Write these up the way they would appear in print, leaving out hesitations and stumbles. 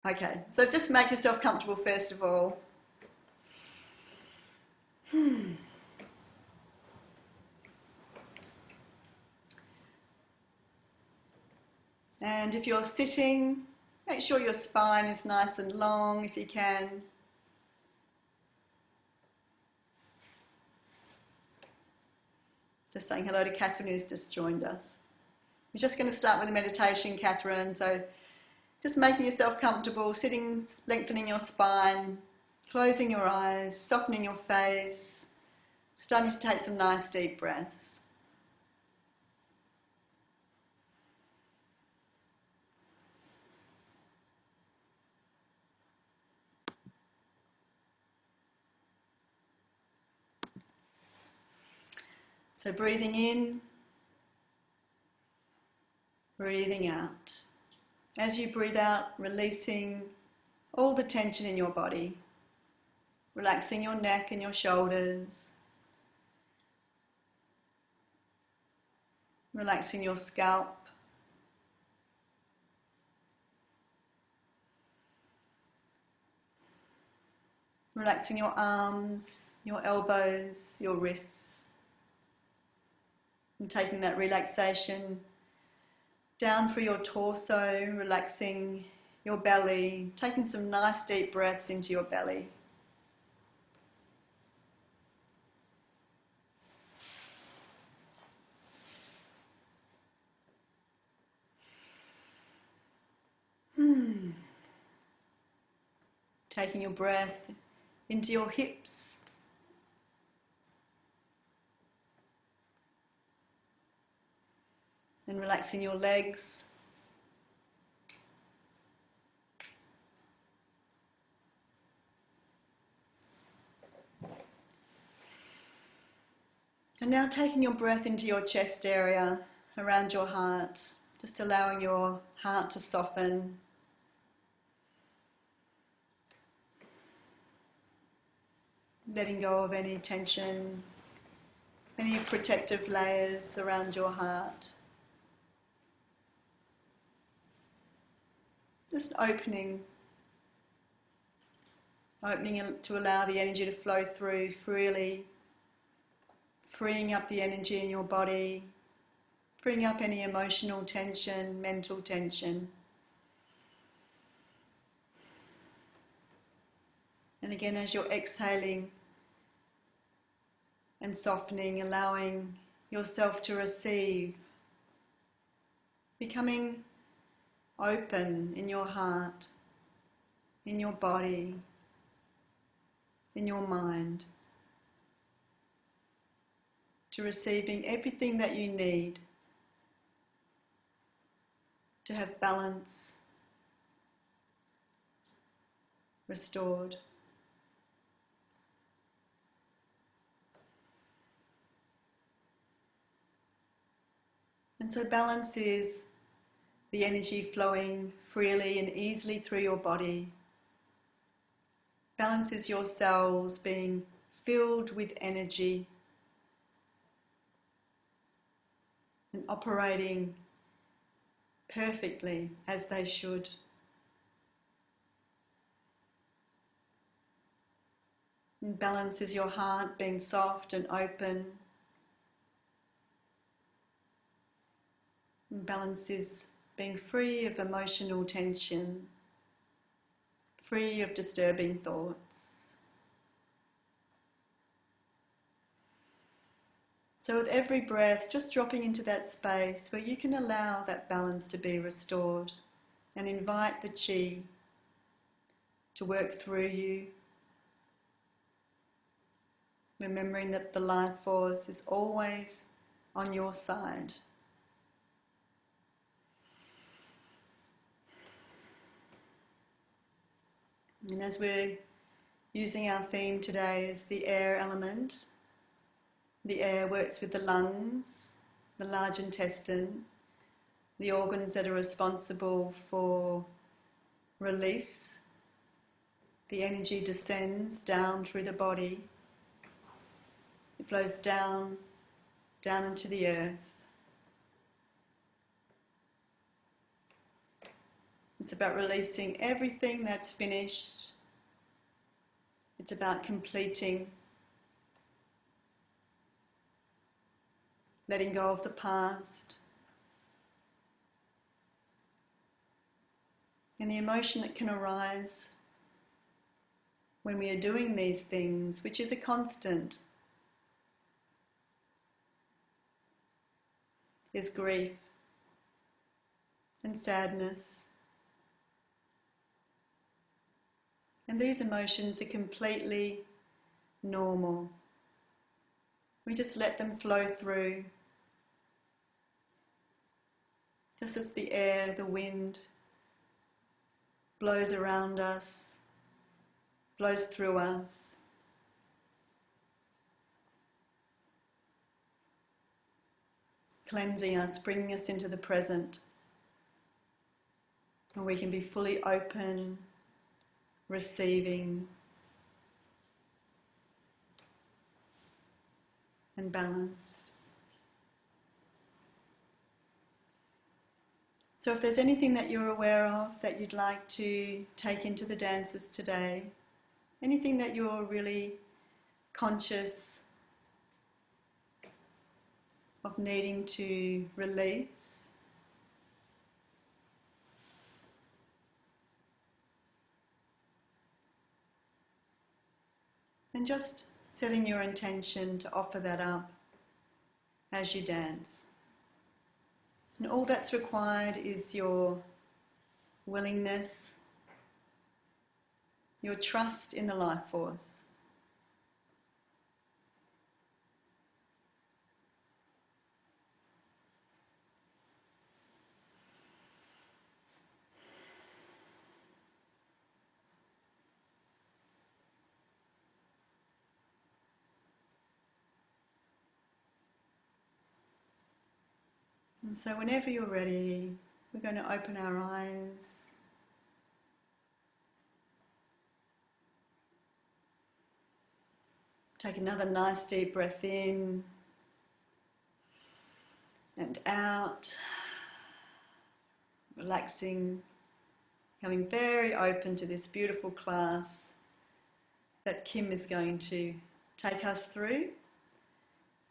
Okay, so just make yourself comfortable first of all. And if you're sitting, make sure your spine is nice and long if you can. Just saying hello to Catherine who's just joined us. We're just going to start with a meditation, Catherine. So just making yourself comfortable, sitting, lengthening your spine, closing your eyes, softening your face, starting to take some nice deep breaths. So breathing in, breathing out. As you breathe out, releasing all the tension in your body, relaxing your neck and your shoulders, relaxing your scalp, relaxing your arms, your elbows, your wrists, and taking that relaxation down through your torso, relaxing your belly, taking some nice deep breaths into your belly. Taking your breath into your hips, and relaxing your legs. And now taking your breath into your chest area, around your heart, just allowing your heart to soften. Letting go of any tension, any protective layers around your heart. Just opening to allow the energy to flow through freely, freeing up the energy in your body, freeing up any emotional tension, mental tension. And again, as you're exhaling and softening, allowing yourself to receive, becoming open in your heart, in your body, in your mind, to receiving everything that you need to have balance restored. And so balance is the energy flowing freely and easily through your body. Balance is your cells being filled with energy and operating perfectly as they should. And balance is your heart being soft and open. And balance is being free of emotional tension, free of disturbing thoughts. So with every breath, just dropping into that space where you can allow that balance to be restored and invite the chi to work through you, remembering that the life force is always on your side. And as we're using our theme today as the air element, the air works with the lungs, the large intestine, the organs that are responsible for release. The energy descends down through the body. It flows down into the earth. And It's about releasing everything that's finished. It's about completing, letting go of the past. And the emotion that can arise when we are doing these things, which is a constant, is grief and sadness. And these emotions are completely normal. We just let them flow through, just as the air, the wind blows around us, blows through us. Cleansing us, bringing us into the present, where we can be fully open, receiving, and balanced. So if there's anything that you're aware of that you'd like to take into the dances today, anything that you're really conscious of needing to release, and just setting your intention to offer that up as you dance. And all that's required is your willingness, your trust in the life force. And so whenever you're ready, we're going to open our eyes. Take another nice deep breath in and out, relaxing, becoming very open to this beautiful class that Kim is going to take us through.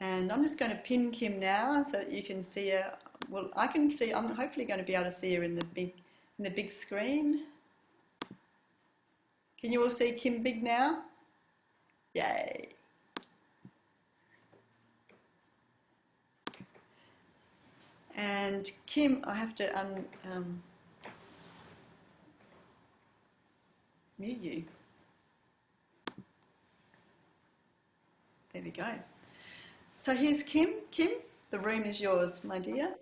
And I'm just going to pin Kim now so that you can see her. Well, I can see, I'm hopefully going to be able to see her in the big screen. Can you all see Kim big now? Yay. And Kim, I have to mute you. There we go. So here's Kim. Kim, the room is yours, my dear.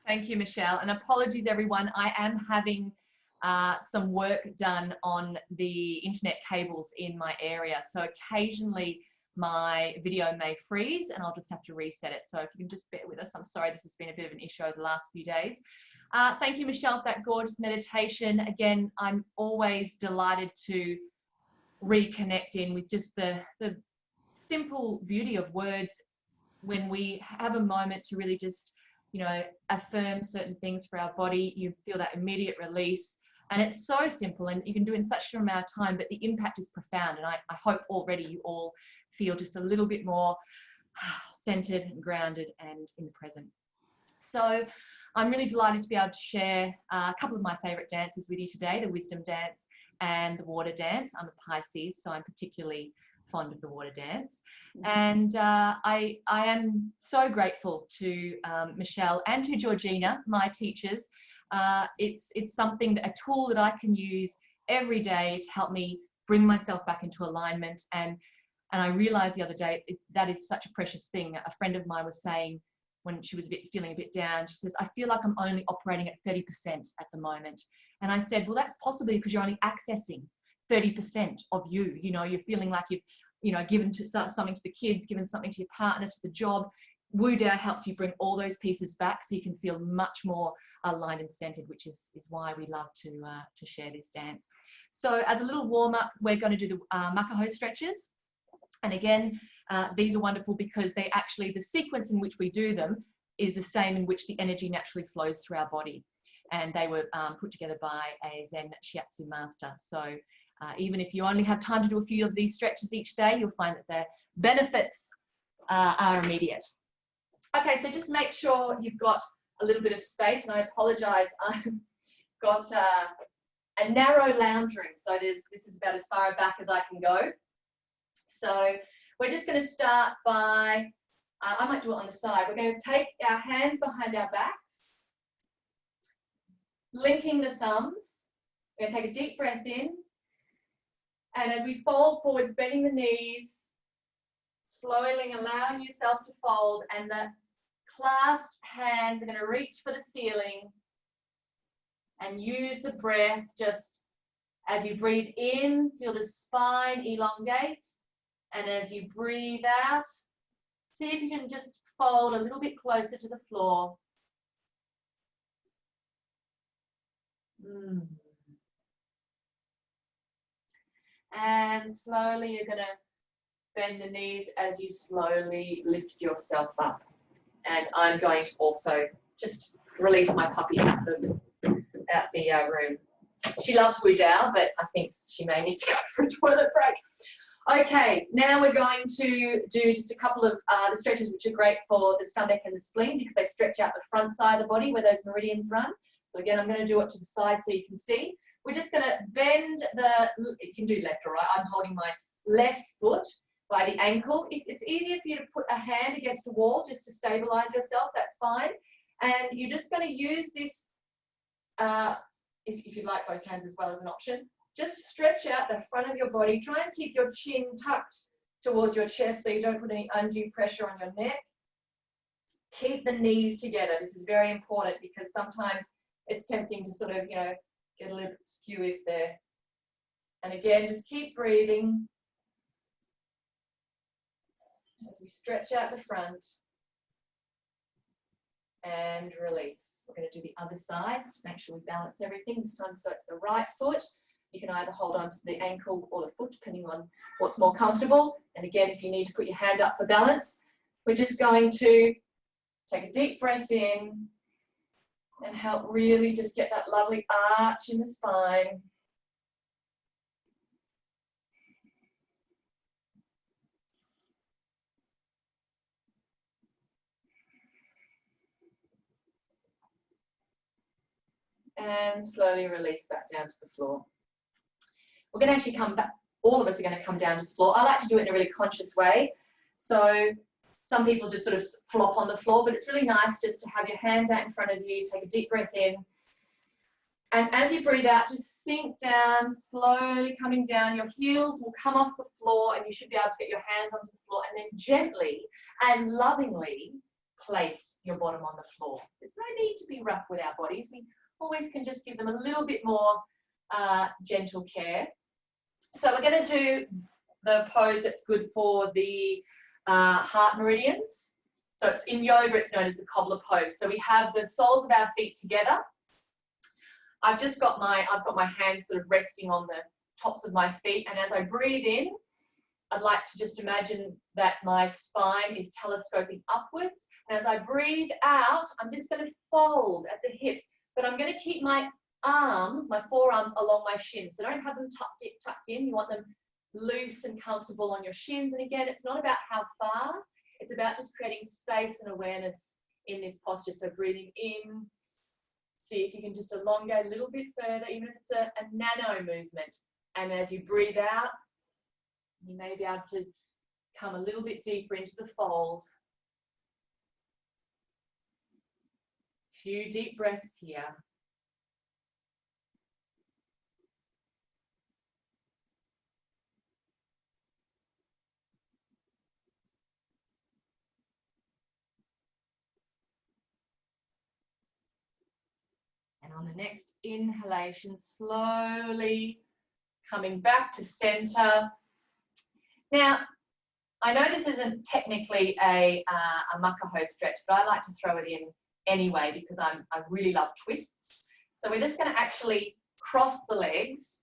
Thank you, Michelle. And apologies, everyone. I am having some work done on the internet cables in my area. So occasionally my video may freeze and I'll just have to reset it. So if you can just bear with us, I'm sorry, this has been a bit of an issue over the last few days. Thank you, Michelle, for that gorgeous meditation. Again, I'm always delighted to reconnect in with just the simple beauty of words when we have a moment to really just, you know, affirm certain things for our body. You feel that immediate release, and it's so simple, and you can do it in such an amount of time, but the impact is profound. And I hope already you all feel just a little bit more centered and grounded and in the present. So I'm really delighted to be able to share a couple of my favorite dances with you today, the wisdom dance and the water dance. I'm a Pisces, so I'm particularly fond of the water dance. And I am so grateful to Michelle and to Georgina, my teachers. It's something, a tool that I can use every day to help me bring myself back into alignment. And I realized the other day that is such a precious thing. A friend of mine was saying when she was feeling a bit down, she says, I feel like I'm only operating at 30% at the moment. And I said, well, that's possibly because you're only accessing 30% of you. You know, you're feeling like you've, you know, given something to the kids, given something to your partner, to the job. Wu Tao helps you bring all those pieces back so you can feel much more aligned and centered, which is why we love to share this dance. So as a little warm up, we're going to do the makko stretches. And again, these are wonderful because they actually, the sequence in which we do them is the same in which the energy naturally flows through our body. and they were put together by a Zen Shiatsu master. So even if you only have time to do a few of these stretches each day, you'll find that the benefits are immediate. Okay, so just make sure you've got a little bit of space, and I apologize, I've got a narrow lounge room, so this is about as far back as I can go. So we're just going to start by, I might do it on the side, we're going to take our hands behind our backs, linking the thumbs. We're going to take a deep breath in, and as we fold forwards, bending the knees, slowly allowing yourself to fold, and the clasped hands are going to reach for the ceiling, and use the breath just as you breathe in, feel the spine elongate, and as you breathe out, see if you can just fold a little bit closer to the floor. And slowly you're going to bend the knees as you slowly lift yourself up. And I'm going to also just release my puppy out the room. She loves Wu Tao, but I think she may need to go for a toilet break. Okay, now we're going to do just a couple of the stretches which are great for the stomach and the spleen, because they stretch out the front side of the body where those meridians run. So again, I'm going to do it to the side so you can see. We're just going to bend you can do left or right. I'm holding my left foot by the ankle. If it's easier for you to put a hand against a wall just to stabilize yourself, that's fine. And you're just going to use this, if you like both hands as well as an option, just stretch out the front of your body. Try and keep your chin tucked towards your chest so you don't put any undue pressure on your neck. Keep the knees together. This is very important because sometimes it's tempting to sort of, you know, get a little bit skew if they're. And again, just keep breathing as we stretch out the front and release. We're going to do the other side to make sure we balance everything this time, so it's the right foot. You can either hold on to the ankle or the foot, depending on what's more comfortable. And again, if you need to put your hand up for balance, we're just going to take a deep breath in and help really just get that lovely arch in the spine. And slowly release back down to the floor. We're going to actually come back, all of us are going to come down to the floor. I like to do it in a really conscious way. So some people just sort of flop on the floor, but it's really nice just to have your hands out in front of you, take a deep breath in. And as you breathe out, just sink down, slowly coming down. Your heels will come off the floor and you should be able to get your hands onto the floor, and then gently and lovingly place your bottom on the floor. There's no need to be rough with our bodies. We always can just give them a little bit more gentle care. So we're going to do the pose that's good for the heart meridians. So it's in yoga, it's known as the Cobbler Post. So we have the soles of our feet together. I've got my hands sort of resting on the tops of my feet, and as I breathe in, I'd like to just imagine that my spine is telescoping upwards, and as I breathe out, I'm just going to fold at the hips, but I'm going to keep my arms, my forearms along my shins. So don't have them tucked in. You want them loose and comfortable on your shins. And again, it's not about how far, it's about just creating space and awareness in this posture. So breathing in, see if you can just elongate a little bit further, even if it's a nano movement. And as you breathe out, you may be able to come a little bit deeper into the fold. A few deep breaths here. And on the next inhalation, slowly coming back to center. Now, I know this isn't technically a makko stretch, but I like to throw it in anyway because I really love twists. So we're just going to actually cross the legs.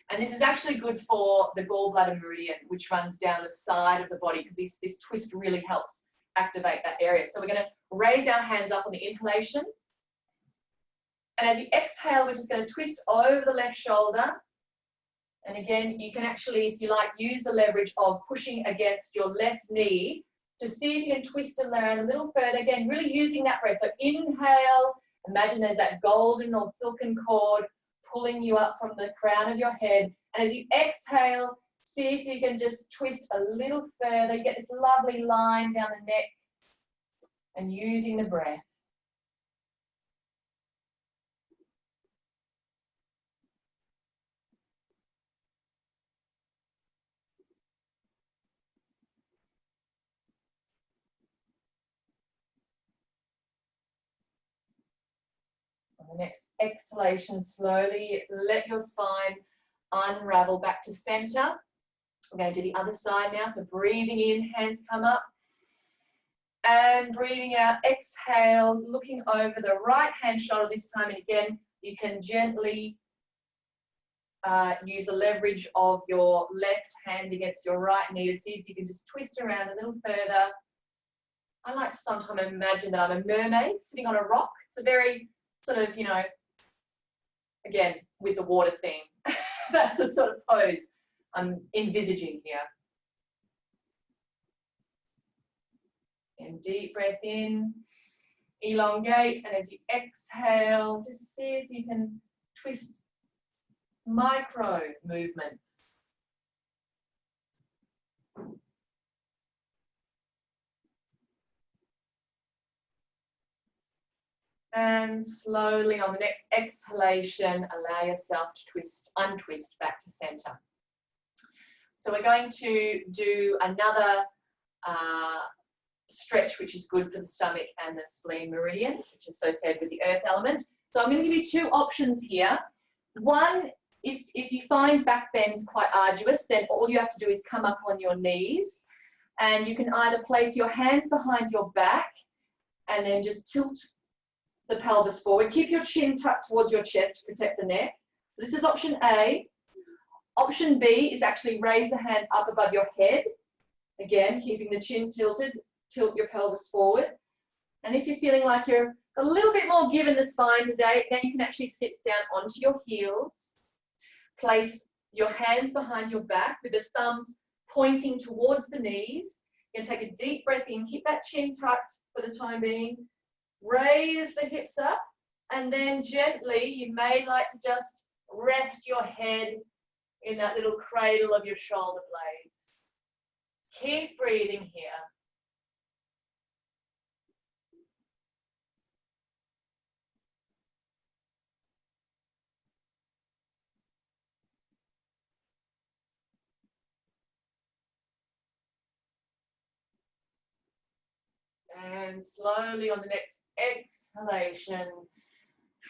And this is actually good for the gallbladder meridian, which runs down the side of the body, because this twist really helps activate that area. So we're going to raise our hands up on the inhalation. And as you exhale, we're just going to twist over the left shoulder. And again, you can actually, if you like, use the leverage of pushing against your left knee to see if you can twist it around a little further. Again, really using that breath. So inhale, imagine there's that golden or silken cord pulling you up from the crown of your head. And as you exhale, see if you can just twist a little further. You get this lovely line down the neck and using the breath. On the next exhalation, slowly let your spine unravel back to center. We're going to do the other side now. So breathing in, hands come up. And breathing out, exhale, looking over the right hand shoulder this time. And again, you can gently use the leverage of your left hand against your right knee to see if you can just twist around a little further. I like to sometimes imagine that I'm a mermaid sitting on a rock. It's a very sort of, you know, again, with the water theme. That's the sort of pose I'm envisaging here. And deep breath in, elongate, and as you exhale, just see if you can twist micro movements. And slowly on the next exhalation, allow yourself to untwist back to center. So we're going to do another stretch, which is good for the stomach and the spleen meridians, which is associated with the earth element. So I'm going to give you two options here. One, if you find back bends quite arduous, then all you have to do is come up on your knees, and you can either place your hands behind your back and then just tilt the pelvis forward. Keep your chin tucked towards your chest to protect the neck. So this is option A. Option B is actually raise the hands up above your head. Again, keeping the chin tilted, tilt your pelvis forward. And if you're feeling like you're a little bit more give in the spine today, then you can actually sit down onto your heels. Place your hands behind your back with the thumbs pointing towards the knees. You're going to take a deep breath in, keep that chin tucked for the time being. Raise the hips up, and then gently, you may like to just rest your head in that little cradle of your shoulder blades. Keep breathing here. And slowly on the next exhalation,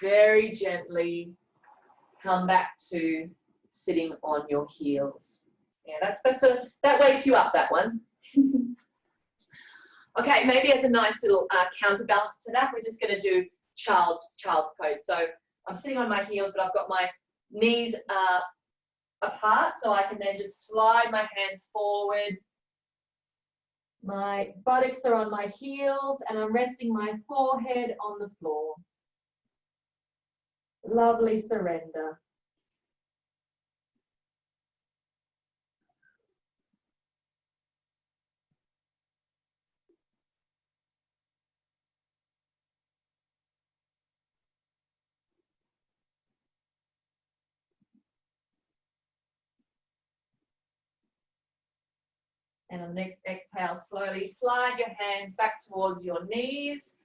very gently come back to sitting on your heels. Yeah, that wakes you up, that one. Okay, maybe as a nice little counterbalance to that, we're just going to do child's pose. So I'm sitting on my heels, but I've got my knees apart, so I can then just slide my hands forward. My buttocks are on my heels, and I'm resting my forehead on the floor. Lovely surrender. And on the next exhale, slowly slide your hands back towards your knees.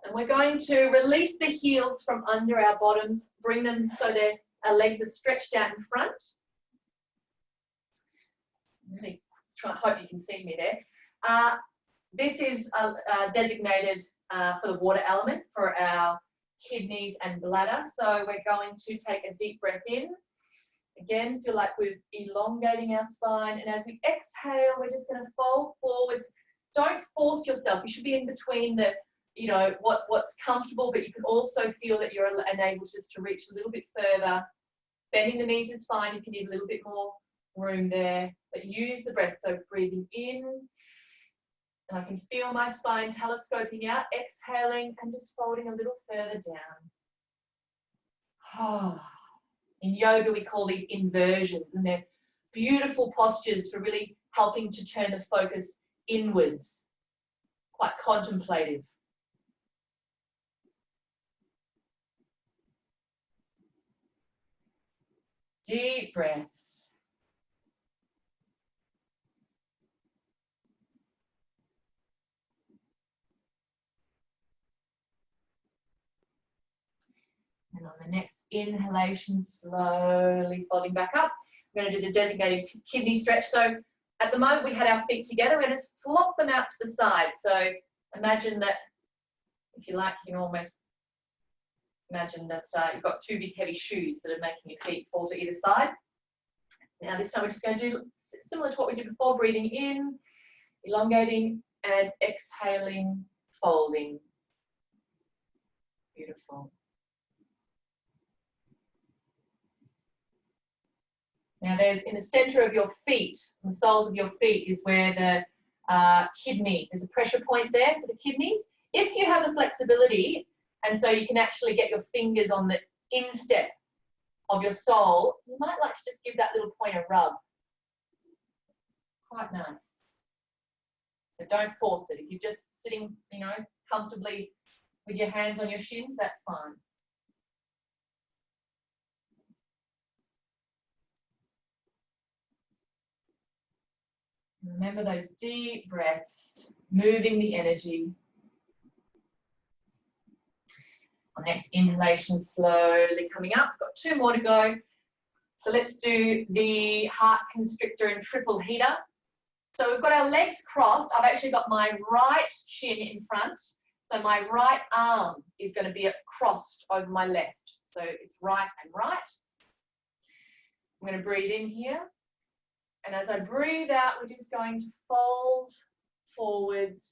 And we're going to release the heels from under our bottoms, bring them so that our legs are stretched out in front. Really hope you can see me there. This is designated for the water element for our kidneys and bladder. So we're going to take a deep breath in. Again, feel like we're elongating our spine. And as we exhale, we're just going to fold forwards. Don't force yourself. You should be in between the, you know, what's comfortable, but you can also feel that you're enabled just to reach a little bit further. Bending the knees is fine if you need a little bit more room there. But use the breath. So breathing in. And I can feel my spine telescoping out, exhaling and just folding a little further down. In yoga, we call these inversions, and they're beautiful postures for really helping to turn the focus inwards, quite contemplative. Deep breaths. And on the next inhalation, slowly folding back up. We're going to do the designated kidney stretch. So at the moment, we had our feet together. We're going to just flop them out to the side. So imagine that, if you like, you can almost imagine that you've got two big heavy shoes that are making your feet fall to either side. Now this time we're just going to do similar to what we did before, breathing in, elongating, and exhaling, folding. Beautiful. Now there's, in the center of your feet, the soles of your feet is where the kidney, there's a pressure point there for the kidneys. If you have the flexibility, and so you can actually get your fingers on the instep of your sole, you might like to just give that little point a rub. Quite nice. So don't force it. If you're just sitting, you know, comfortably with your hands on your shins, that's fine. Remember those deep breaths, moving the energy. On next inhalation, slowly coming up. Got two more to go. So let's do the heart constrictor and triple heater. So we've got our legs crossed. I've actually got my right shin in front. So my right arm is going to be crossed over my left. So it's right and right. I'm going to breathe in here. And as I breathe out, we're just going to fold forwards.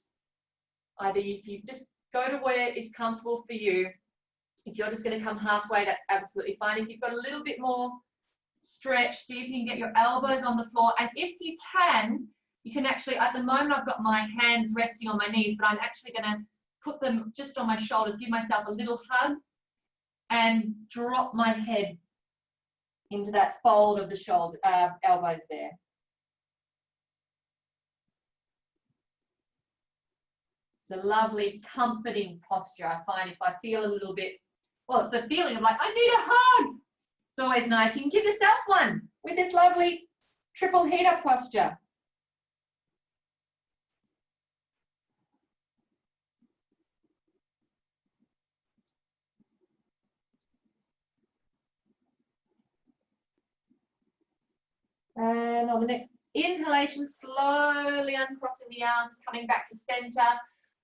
Either if you just go to where is comfortable for you. If you're just going to come halfway, that's absolutely fine. If you've got a little bit more stretch, see if you can get your elbows on the floor. And if you can actually, at the moment, I've got my hands resting on my knees, but I'm actually going to put them just on my shoulders, give myself a little hug, and drop my head into that fold of the shoulder, elbows there. It's a lovely, comforting posture. I find if I feel a little bit, well, it's the feeling of like, I need a hug. It's always nice. You can give yourself one with this lovely triple heater posture. And on the next inhalation, slowly uncrossing the arms, coming back to center.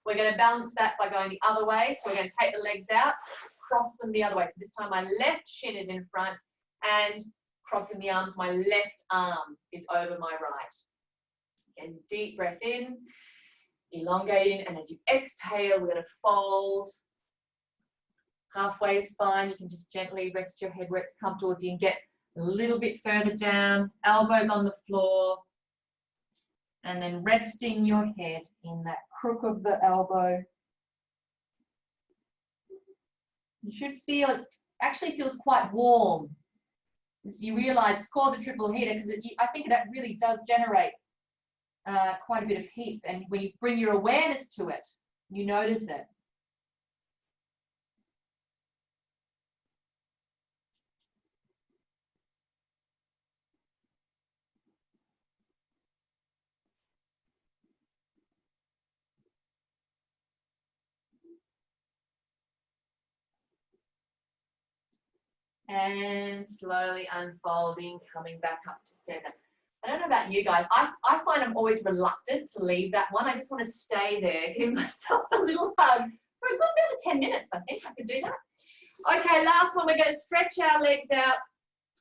We're going to balance that by going the other way. So we're going to take the legs out, cross them the other way. So this time my left shin is in front, and crossing the arms, my left arm is over my right. Again, deep breath in, elongating, and as you exhale, we're going to fold. Halfway is fine. You can just gently rest your head where it's comfortable. If you can get a little bit further down, elbows on the floor, and then resting your head in that crook of the elbow. You should feel, it actually feels quite warm. As you realize, it's called the triple heater because I think that really does generate quite a bit of heat. And when you bring your awareness to it, you notice it. And slowly unfolding, coming back up to center. I don't know about you guys. I find I'm always reluctant to leave that one. I just want to stay there, give myself a little hug for a good bit of 10 minutes. I think I could do that. Okay, last one. We're going to stretch our legs out,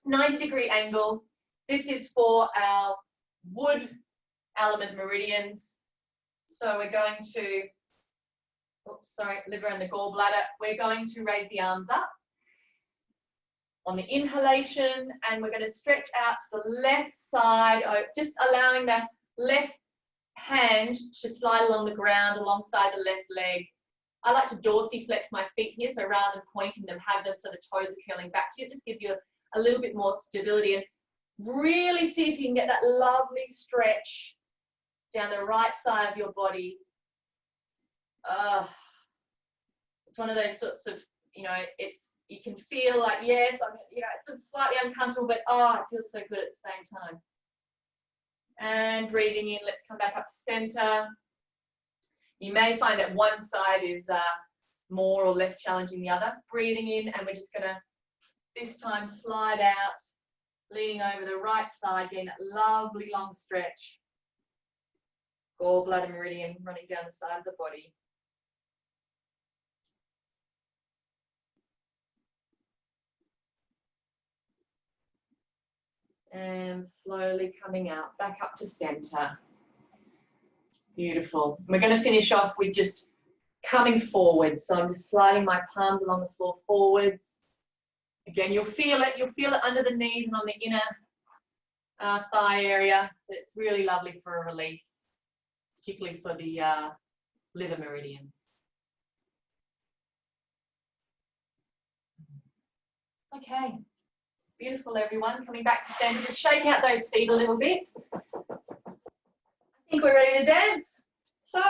90-degree angle. This is for our wood element meridians. So we're going to, oops, sorry, liver and the gallbladder. We're going to raise the arms up on the inhalation, and we're going to stretch out to the left side, just allowing the left hand to slide along the ground alongside the left leg. I like to dorsiflex my feet here, so rather than pointing them, have them so the toes are curling back to you. It just gives you a little bit more stability, and really see if you can get that lovely stretch down the right side of your body. It's one of those sorts of, you know, you can feel like, yes, it's slightly uncomfortable, but it feels so good at the same time. And breathing in, let's come back up to center. You may find that one side is more or less challenging than the other. Breathing in, and we're just gonna, this time, slide out, leaning over the right side, getting that lovely long stretch. Gallbladder meridian running down the side of the body. And slowly coming out, back up to center. Beautiful. We're going to finish off with just coming forward. So I'm just sliding my palms along the floor forwards. Again, you'll feel it under the knees and on the inner thigh area. It's really lovely for a release, particularly for the liver meridians. Okay. Beautiful, everyone. Coming back to center, just shake out those feet a little bit. I think we're ready to dance. So,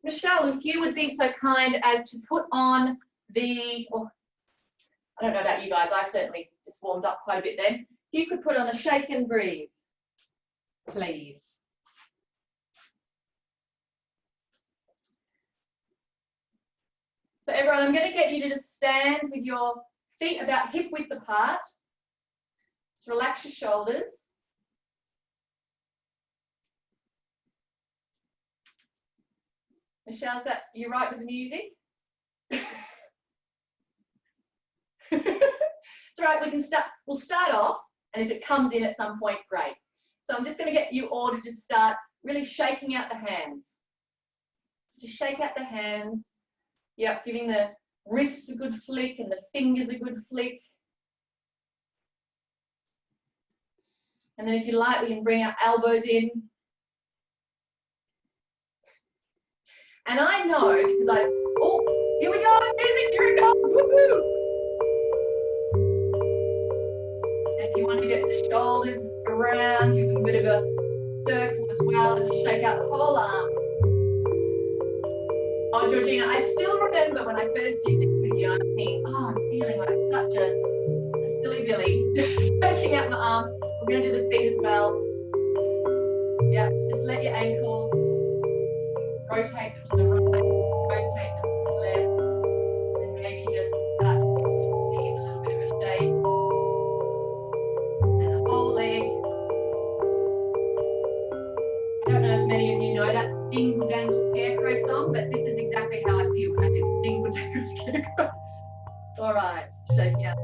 Michelle, if you would be so kind as to put on the, I don't know about you guys, I certainly just warmed up quite a bit then. If you could put on the shake and breathe, please. So everyone, I'm going to get you to just stand with your feet about hip width apart. Just relax your shoulders. Michelle, is that you right with the music? It's all right, we'll start off, and if it comes in at some point, great. So I'm just going to get you all to just start really shaking out the hands. Just shake out the hands. Yep, giving the wrists a good flick and the fingers a good flick. And then if you like, we can bring our elbows in. And I know, because here we go, music, here it comes, woohoo! And if you want to get the shoulders around, give them a bit of a circle as well as you shake out the whole arm. Oh, Georgina, I still remember when I first did this with you, I'm thinking, I'm feeling like such a silly Billy, shaking out my arms. We're going to do the feet as well. Yeah, just let your ankles rotate them to the right, rotate them to the left, and maybe just start to give a little bit of a shake. And the whole leg. I don't know if many of you know that Dingle Dangle Scarecrow song, but this is exactly how I feel when I do Dingle Dangle Scarecrow. All right, shaking out,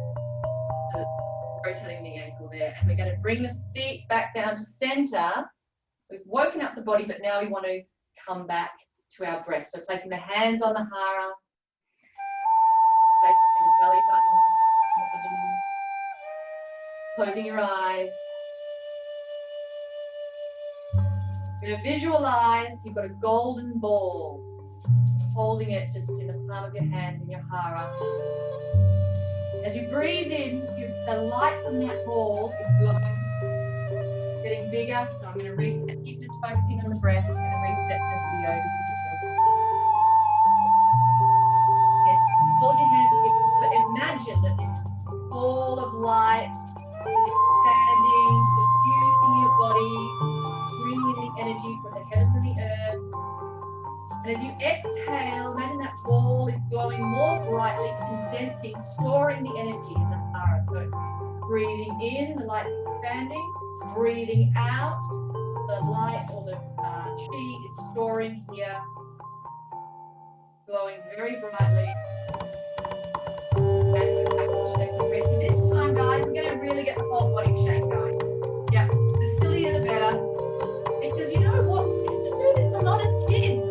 rotating the ankle there, and we're going to bring the feet back down to center. So we've woken up the body, but now we want to come back to our breath. So placing the hands on the hara, placing the belly button, closing your eyes. You're going to visualize you've got a golden ball, holding it just in the palm of your hands in your hara. As you breathe in, the light from that ball is glowing, getting bigger. So I'm going to reset. Keep just focusing on the breath. I'm going to reset the video. Yes, hold your hands together, but imagine that this ball of light is expanding, diffusing your body, bringing the energy from the heavens and the earth. And as you exhale, imagine that ball is glowing more brightly, condensing, storing the energy in the hara. So it's breathing in, the light's expanding. Breathing out, the light or the chi is storing here, glowing very brightly. And we're back to shaking breath. And this time, guys, we're going to really get the whole body shake going. Yeah, the sillier the better. Because you know what? We used to do this a lot as kids.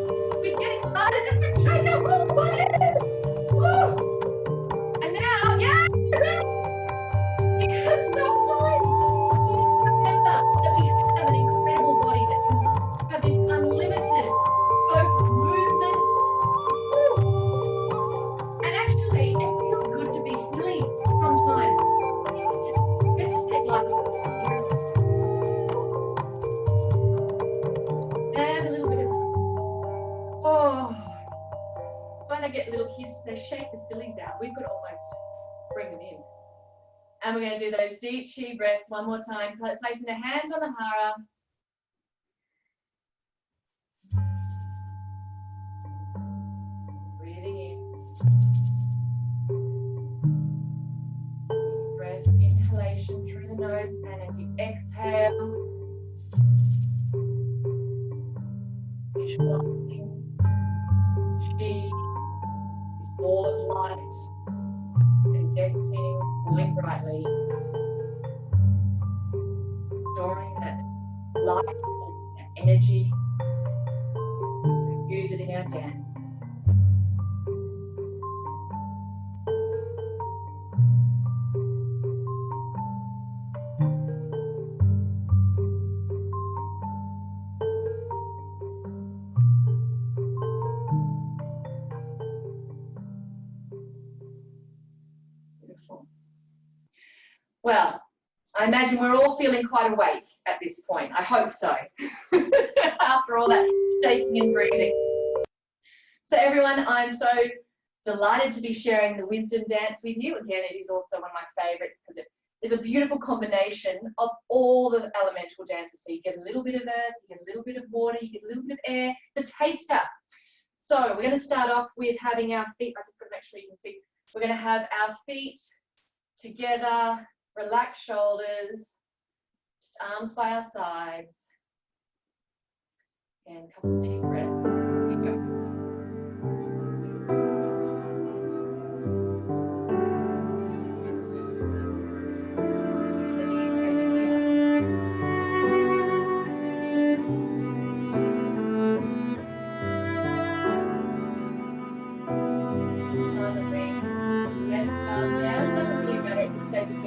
We'd get excited and we'd shake our whole body. Woo! And now, yeah! Because sometimes remember that we have an incredible body that can have this unlimited scope of movement. Woo! they shake the sillies out. We've got to almost bring them in. And we're going to do those deep chi breaths one more time, placing the hands on the hara. Breathing in. Deep breath, inhalation through the nose, and as you exhale, visualizing chi, this ball of light, condensing, glowing brightly, storing that life force, that energy. We use it in our dance. Beautiful. Well, I imagine we're all feeling quite awake at this point. I hope so. After all that shaking and breathing. So everyone, I'm so delighted to be sharing the wisdom dance with you. Again, it is also one of my favorites because it is a beautiful combination of all the elemental dances. So you get a little bit of earth, you get a little bit of water, you get a little bit of air. It's a taster. So we're going to start off with having our feet, I've just got to make sure you can see. We're going to have our feet together, relaxed shoulders, just arms by our sides. And a couple of deep breaths. Here we go.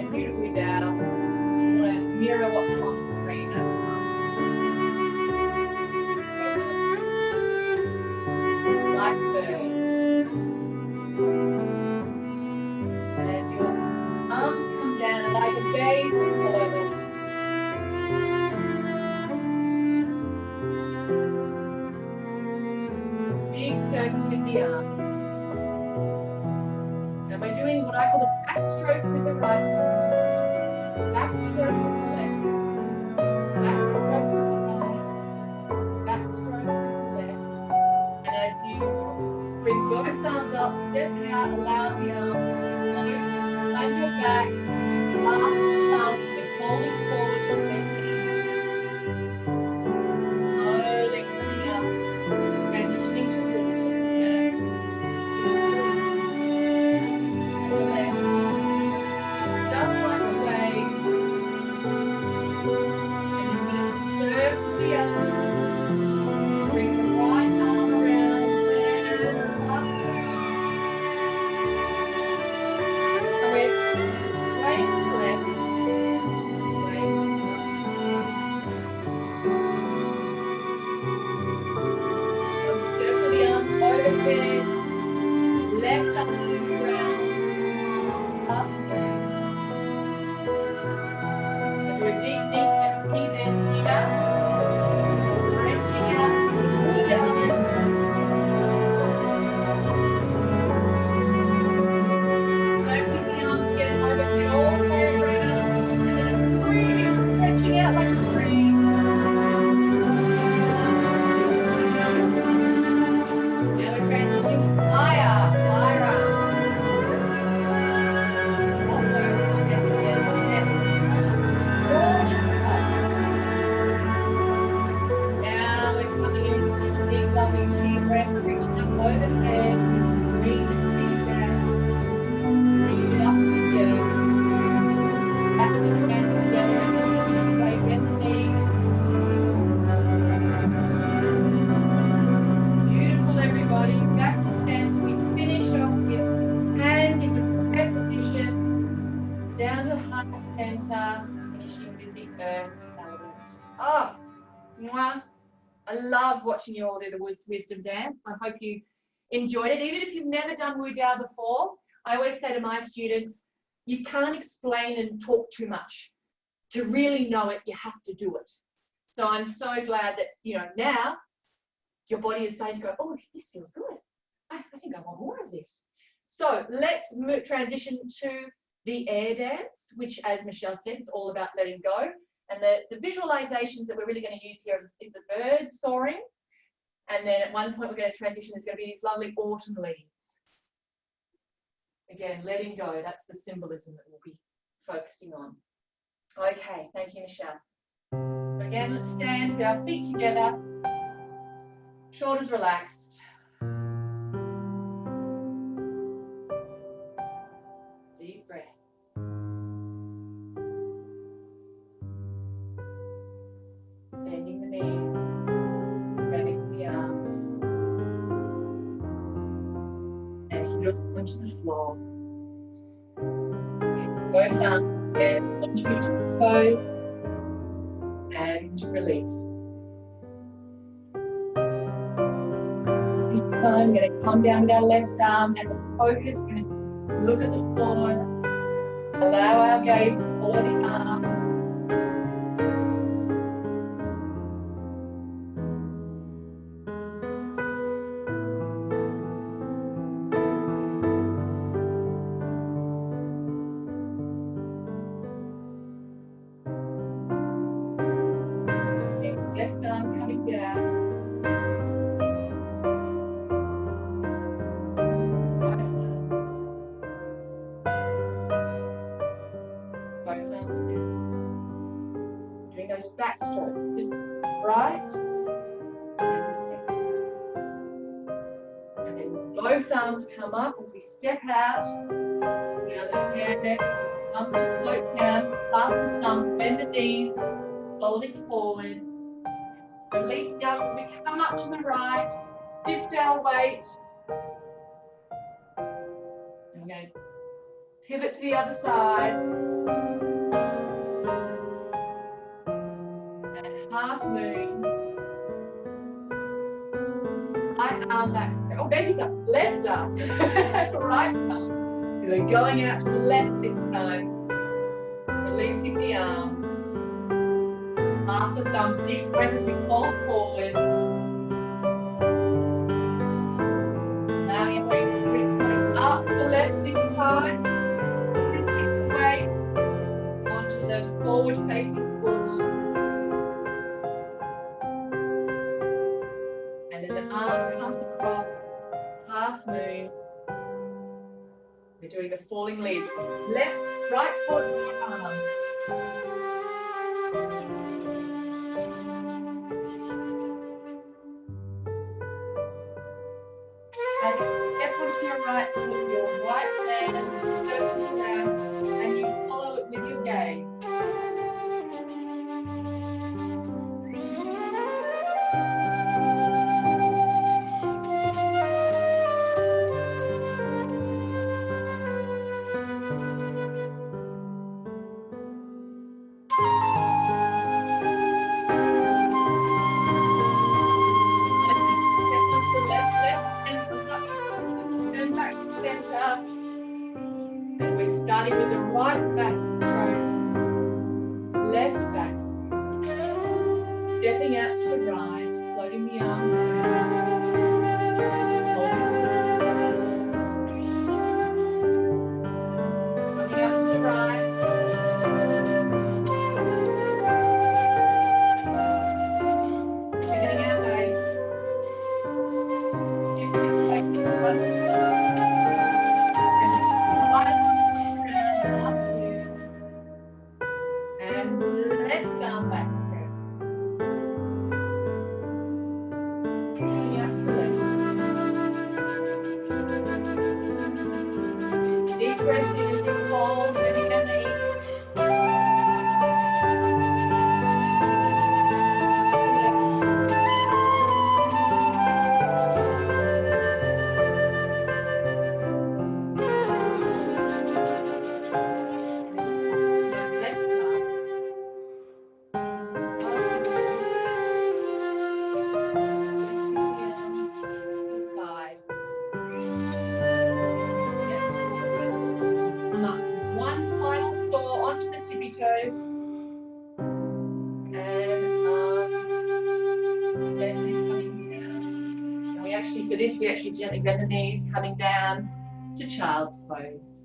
Wu Tao. You want to mirror what's on screen. Like bird. And as your arms come down, allow your gaze to follow them. Big circle with the arms. And we're doing what I call the backstroke with the right. Backstroke with the left, backstroke with the right, backstroke with the left. And as you bring both arms up, step out, allow the arms to float behind your back, last thumb, we're folding forward, straight down. Slowly coming up, transitioning to water. And the left, just like the wave. Circle the other. Bring the right arm around and up. And we're swaying to the left, swaying to the right. Circle the arms overhead. Left arm to the ground. Up. And do a deep, deep breath in here. Stretching out to the wood element. Opening the arms again, overhead all the way around. And then really stretching out like a tree. Now we're transitioning to fire. Also, again, gorgeous color. Now we're coming into these deep, lovely chi breaths, reaching up overhead. Breathe it down. Breathe it up together. Back to the hands together. Right, bend the knee. Beautiful, everybody. Back to center. We finish off with hands into prayer position. Down to heart center. Finishing with the earth element. Oh, mwah. I love watching you all do the wisdom dance. I hope you enjoyed it. Even if you've never done Wu Tao before, I always say to my students, you can't explain and talk too much. To really know it, you have to do it. So I'm so glad that, now your body is starting to go, oh, this feels good. I think I want more of this. So let's transition to the air dance, which, as Michelle said, is all about letting go. And the visualizations that we're really going to use here is the bird soaring. And then at one point we're going to transition, there's going to be these lovely autumn leaves. Again, letting go, that's the symbolism that we'll be focusing on. Okay, thank you, Michelle. Again, let's stand with our feet together, shoulders relaxed. Deep breath. Bending the knees, raising the arms, and heels onto the floor. Both arms again onto your toes and release. This time, we're going to come down with our left arm and the focus. We're going to look at the floor, allow our gaze to follow the arm. Left arm coming down. Right arm. Both arms down. Doing those back strokes. Just right and left. And then both arms come up as we step out. Now the hand, arms to float down. Clasp the thumbs, bend the knees, folding forward. Release the arms as we come up to the right, shift our weight. And we're going to pivot to the other side. And half moon. Right arm back. Oh, baby's up. Left arm. Right arm. So we're going out to the left this time. Releasing the arms. Clasp the thumbs, deep breath as we fold forward. Now your weight is going up to the left this time. Shift the weight onto the forward facing foot. And then the arm comes across, half moon. We're doing the falling leaves. Left, right foot, arm. As you step onto your right foot, your right hand circles around and you follow it with your gaze. Starting with the right back stroke, left back, stepping out to the right, floating the arms around, coming up to the right, pivoting our base, shifting back to the right. And let's down back spread. Coming out to the left. Deep breath in as we fold, bending our knees. Toes and gently coming down. And we actually, for this, we actually gently bend the knees, coming down to child's pose.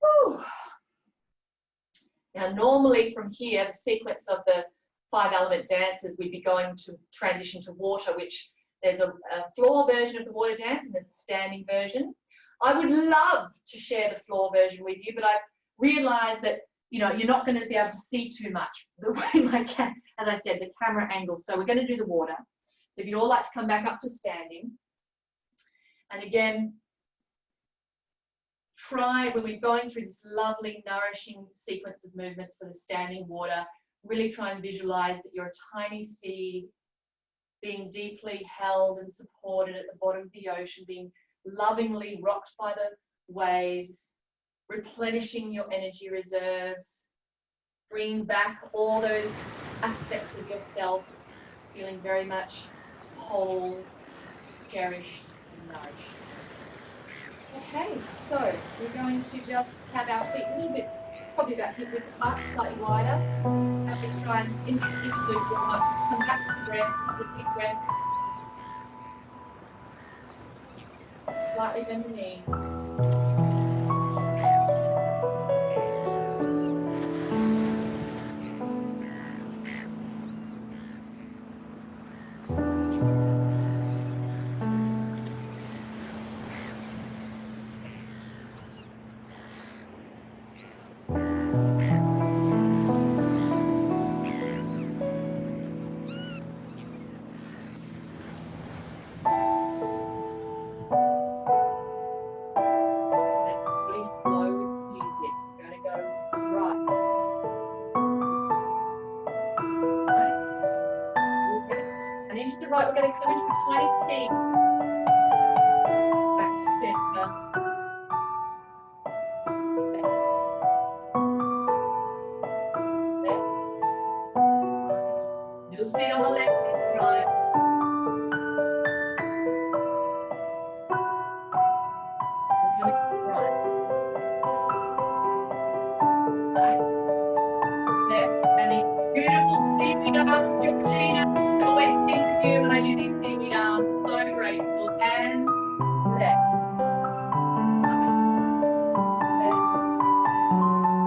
Whew. Now, normally from here, the sequence of the 5 element dances, we'd be going to transition to water, which there's a floor version of the water dance and there's a standing version. I would love to share the floor version with you, but I've realized that, you know, you're not going to be able to see too much the way as I said, the camera angle. So we're going to do the water. So if you'd all like to come back up to standing. And again, try, when we're going through this lovely, nourishing sequence of movements for the standing water, really try and visualize that you're a tiny seed being deeply held and supported at the bottom of the ocean, being lovingly rocked by the waves, replenishing your energy reserves, bringing back all those aspects of yourself, feeling very much whole, cherished, and nourished. Okay, so we're going to just have our feet a little bit, probably about hip width apart, slightly wider. And let's try and interlude warm up. Come back to the breath, couple of deep breaths. Slightly bend the knees. Right, we're going to come into a tiny seat. Back to center. Left. Right. Little seat on the left this time. We're coming to the right. Right. Left. And these beautiful seaweed arms, Georgina. I always think of you when I do these seaweed arms. So graceful. And left.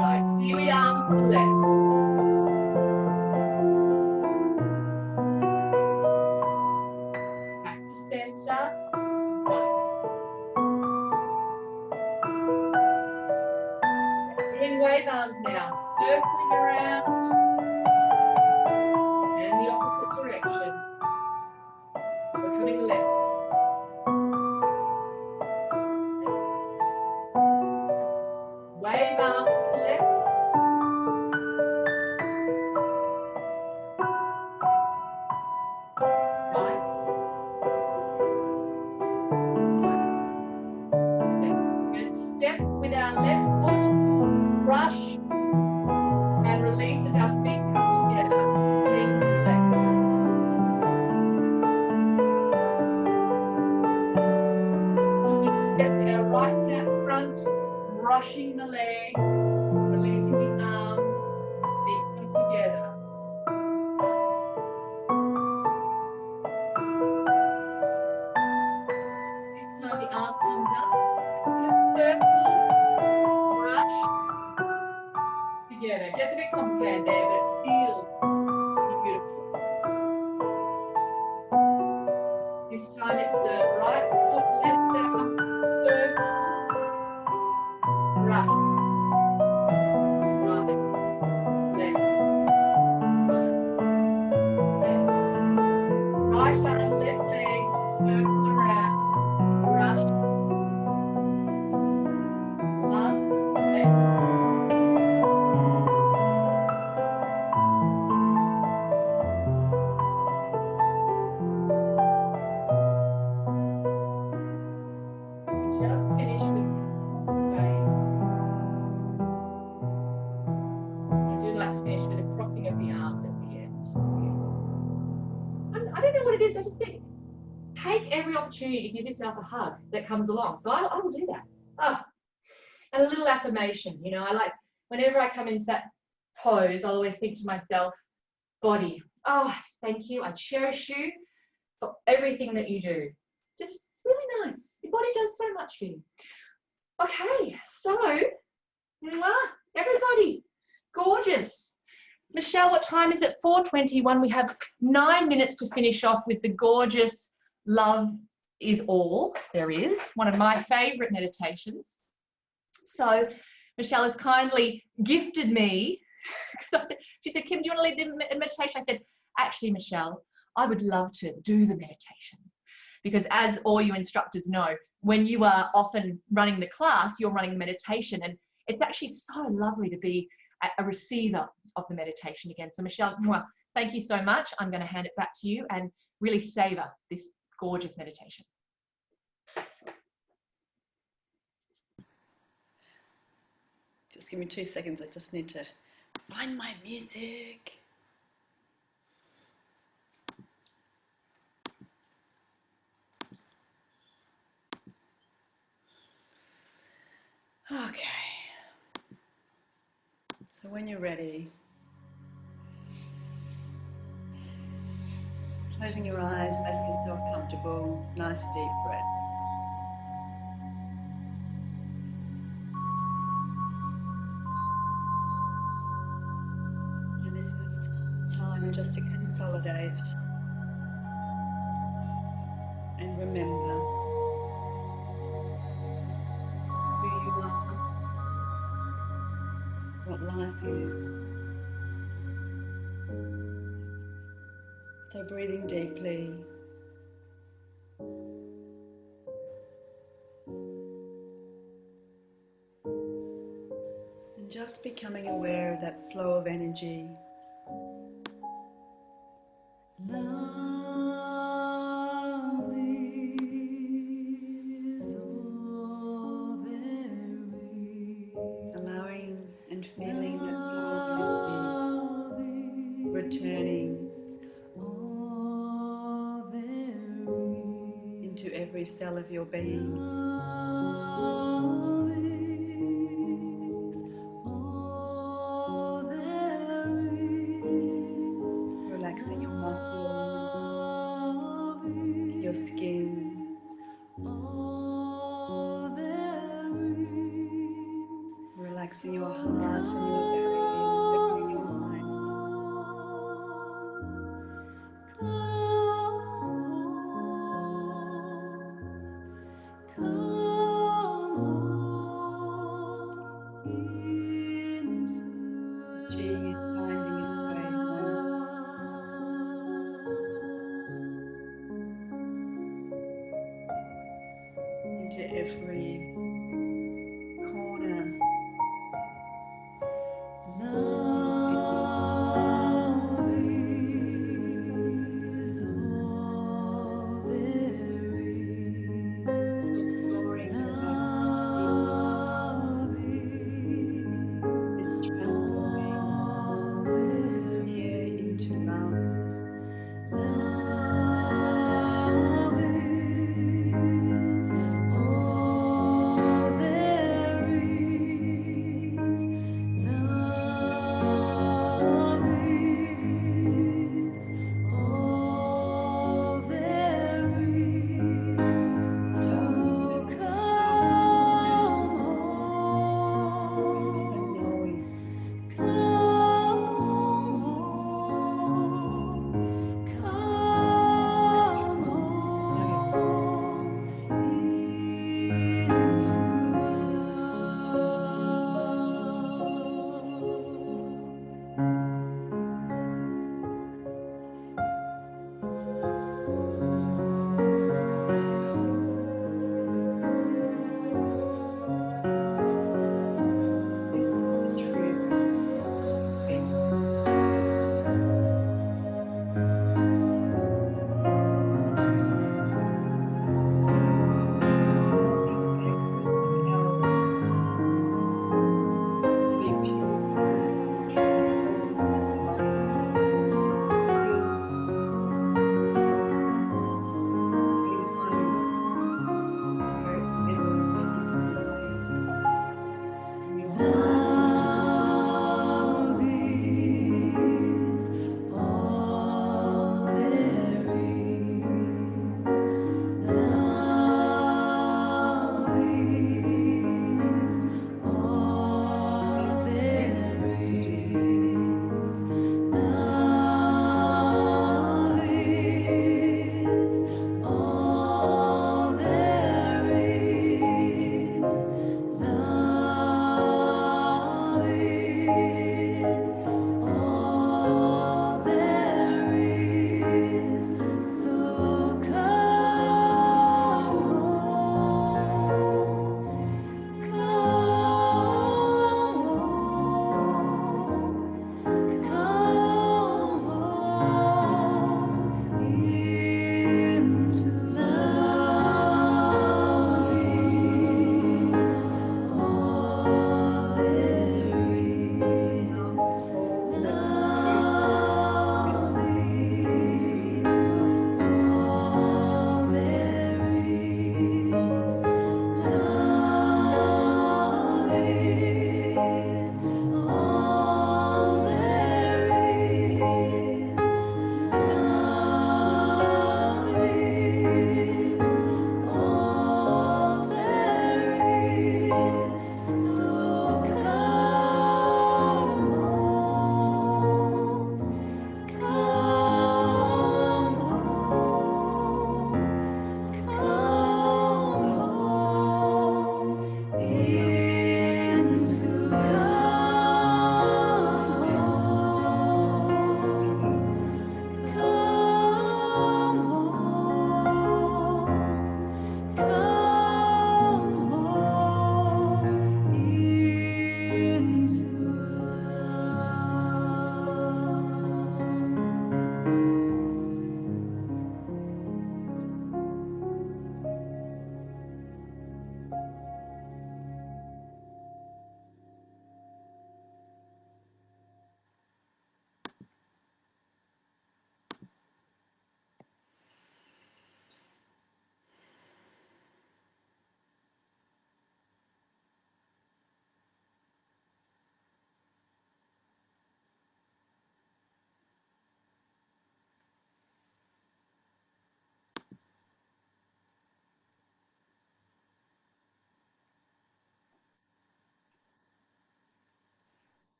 Right. Seaweed arms to the left. Back to center. Right. Doing wave arms now. Circling around. And the opposite direction. We're coming left. Wave arms to the left. Right. We're going to step with our left foot, brush, and release as our feet come together. Lean to the left. So we step with our right foot out front, brushing the leg, releasing the arms, feet come together. This time the arm comes up, just circle, brush, together. It gets a bit complicated there, but it feels beautiful. This time it's the right foot, left arm, circle, right, right, left, right, left arm, left leg, circle around, brush, last one, left. Just finish with wave. I do like to finish with a crossing of the arms at the end. I don't know what it is. I just think take every opportunity to give yourself a hug that comes along. So I will do that. Oh, and a little affirmation. You know, I like whenever I come into that pose, I'll always think to myself, body, oh, thank you. I cherish you. for everything that you do. Just really nice. Your body does so much for you. Okay, so, everybody, gorgeous. Michelle, what time is it? 4:21. We have 9 minutes to finish off with the gorgeous Love is All There Is, one of my favourite meditations. So Michelle has kindly gifted me, because she said, Kim, do you want to lead the meditation? I said, actually, Michelle, I would love to do the meditation. Because as all you instructors know, when you are often running the class, you're running the meditation. And it's actually so lovely to be a receiver of the meditation again. So Michelle, thank you so much. I'm going to hand it back to you and really savor this gorgeous meditation. Just give me 2 seconds. I just need to find my music. Okay. So when you're ready, closing your eyes, making yourself comfortable, nice deep breaths. And this is time just to consolidate and remember who you are, what life is. So breathing deeply. And just becoming aware of that flow of energy. Allowing and feeling that flow of energy returning into every cell of your being. Relaxing your muscles, your skin, relaxing your heart and your belly, and your mind. Into every corner. Exploring it's transforming fear into love.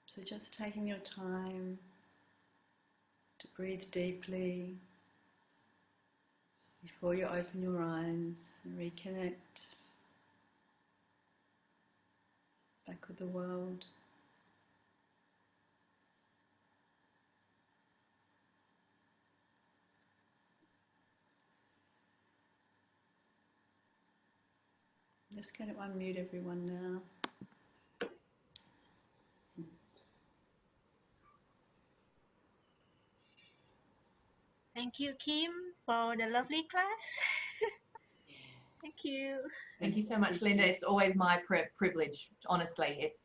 So just taking your time to breathe deeply before you open your eyes and reconnect back with the world. I'm just going to unmute everyone now. Thank you, Kim, for the lovely class. Thank you. Thank you so much, Linda. It's always my privilege, honestly. It's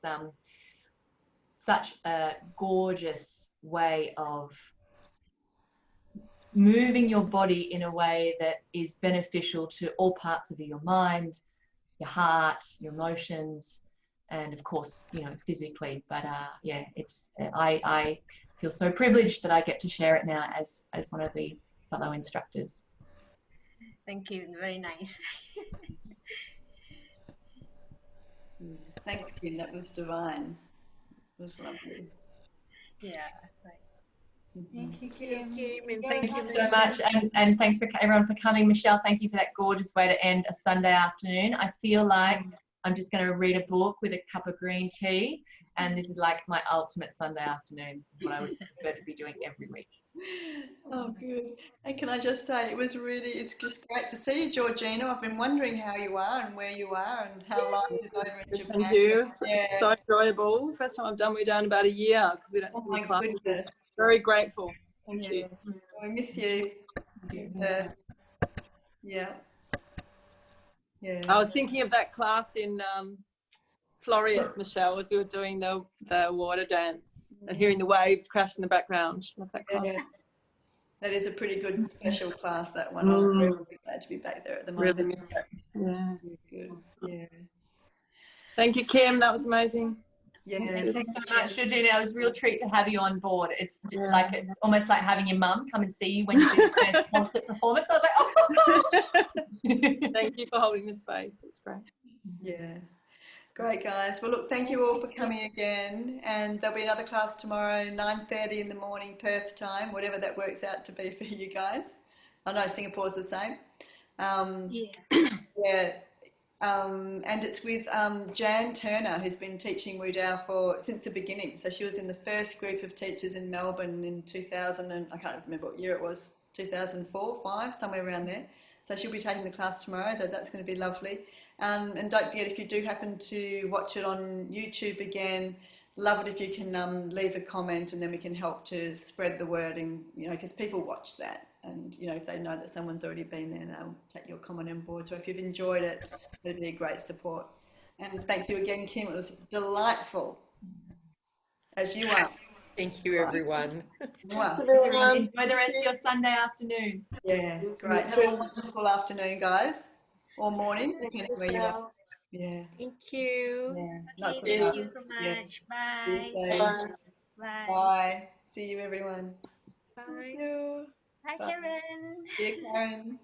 such a gorgeous way of moving your body in a way that is beneficial to all parts of your mind, your heart, your emotions, and of course, you know, physically. But yeah, it's I feel so privileged that I get to share it now as one of the fellow instructors. Thank you. Very nice. Thank you, that was divine. It was lovely. Yeah. Right. Thank you, Kim. Kim. And Thank thank you you so much, and thanks for everyone for coming. Michelle, thank you for that gorgeous way to end a Sunday afternoon. I feel like I'm just going to read a book with a cup of green tea, and this is like my ultimate Sunday afternoon. This is what I would prefer to be doing every week. Oh, good. And can I just say, it's just great to see you, Georgina. I've been wondering how you are and where you are and how life is over in Japan. Thank you. Yeah. It's so enjoyable. First time I've done, we're down about a year because we don't Oh have my any classes. goodness. Very grateful. Thank Yeah. you. We miss you. Yeah. Yeah. I was thinking of that class in Florida, Michelle, as we were doing the water dance and hearing the waves crash in the background. Love that class. Yeah. That is a pretty good special class, that one. I'm really glad to be back there at the moment. Really miss that. Yeah. It's good. Yeah. Thank you, Kim. That was amazing. Yeah. Thanks so much, Georgina. It was a real treat to have you on board. It's Yeah. like, it's almost like having your mum come and see you when you do your first concert performance. I was like, oh. Thank you for holding the space. It's great. Yeah. Great, guys. Well, look, thank you all for coming again. And there'll be another class tomorrow, 9:30 in the morning, Perth time, whatever that works out to be for you guys. I know Singapore's the same. Yeah. And it's with Jan Turner, who's been teaching Wu Tao since the beginning. So she was in the first group of teachers in Melbourne in 2000, and I can't remember what year it was, 2004, 5, somewhere around there. So she'll be taking the class tomorrow. That's going to be lovely. And don't forget, if you do happen to watch it on YouTube again, love it if you can leave a comment, and then we can help to spread the word, and you know, because people watch that, and you know, if they know that someone's already been there, they'll take your comment on board. So if you've enjoyed it, it'd be a great support. And thank you again, Kim. It was delightful, as you are. Thank you, everyone. Wow. Enjoy the rest of your Sunday afternoon. Yeah, great. Have a wonderful afternoon, guys, or morning, depending where you are. Yeah. Thank you. Yeah. Okay, thank you so much. Yeah. Bye. Bye. Bye. Bye. See you, everyone. Bye. Bye, Karen. See you, Karen.